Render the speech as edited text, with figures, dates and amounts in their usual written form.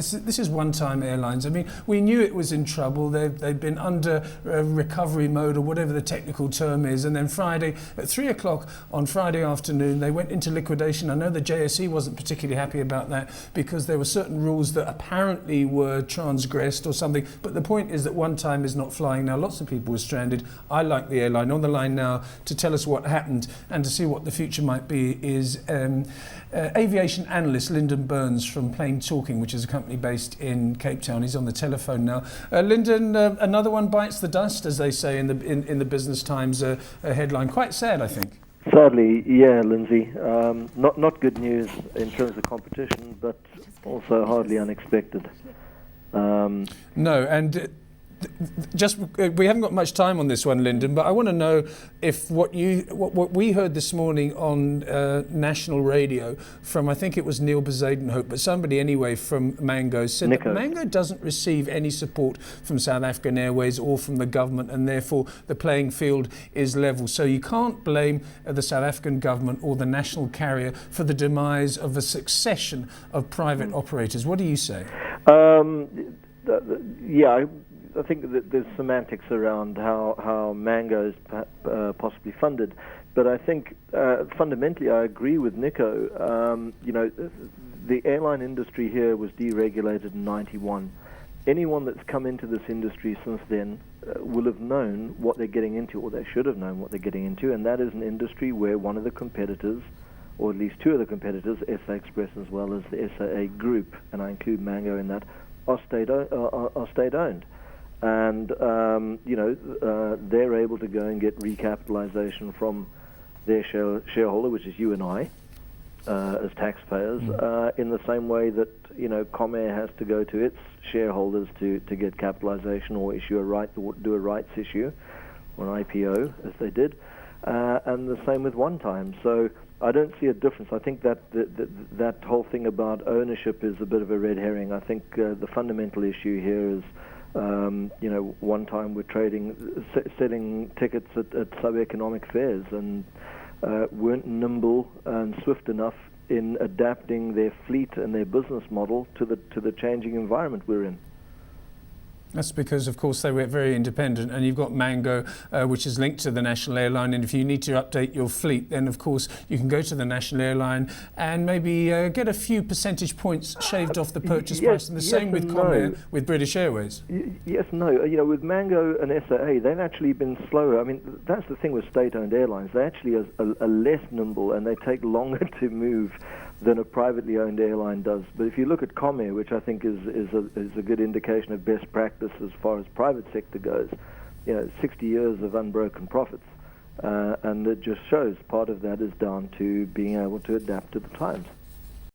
This is one-time airlines. I mean, we knew it was in trouble. They've been under recovery mode, or whatever the technical term is. And then Friday, at 3 o'clock on Friday afternoon, they went into liquidation. I know the JSE wasn't particularly happy about that because there were certain rules that apparently were transgressed or something. But the point is that one time is not flying now. Lots of people were stranded. I like the airline. On the line now to tell us what happened and to see what the future might be is aviation analyst Linden Birns from Plain Talking, which is a company based in Cape Town. He's on the telephone now. Linden, another one bites the dust, as they say in the Business Times headline. Quite sad, I think. Sadly, yeah, Lindsay. Not good news in terms of competition, but also hardly unexpected. No, and just we haven't got much time on this one, Linden, but I want to know if what we heard this morning on national radio from, I think it was Neil Bezadenhope, but somebody anyway from Mango said that Mango doesn't receive any support from South African Airways or from the government, and therefore the playing field is level. So you can't blame the South African government or the national carrier for the demise of a succession of private operators. What do you say? Yeah, I think that there's semantics around how Mango is possibly funded, but I think fundamentally I agree with Nico. The airline industry here was deregulated in '91. Anyone that's come into this industry since then will have known what they're getting into, or they should have known what they're getting into, and that is an industry where one of the competitors, or at least two of the competitors, SA Express as well as the SAA Group, and I include Mango in that, are state-owned. And they're able to go and get recapitalization from their shareholder, which is you and I, as taxpayers, in the same way that Comair has to go to its shareholders to get capitalization or issue do a rights issue or an IPO, as they did, and the same with One Time. So I don't see a difference. I think that that whole thing about ownership is a bit of a red herring. I think the fundamental issue here is One Time we're selling tickets at sub-economic fares and weren't nimble and swift enough in adapting their fleet and their business model to the changing environment we're in. That's because, of course, they were very independent, and you've got Mango, which is linked to the national airline, and if you need to update your fleet, then, of course, you can go to the national airline and maybe get a few percentage points shaved off the purchase price, and the same with Comair, with British Airways. Yes, no. With Mango and SAA, they've actually been slower. I mean, that's the thing with state-owned airlines. They actually are less nimble, and they take longer to move than a privately owned airline does. But if you look at Comair, which I think is a good indication of best practice as far as private sector goes, 60 years of unbroken profits, and it just shows part of that is down to being able to adapt to the times.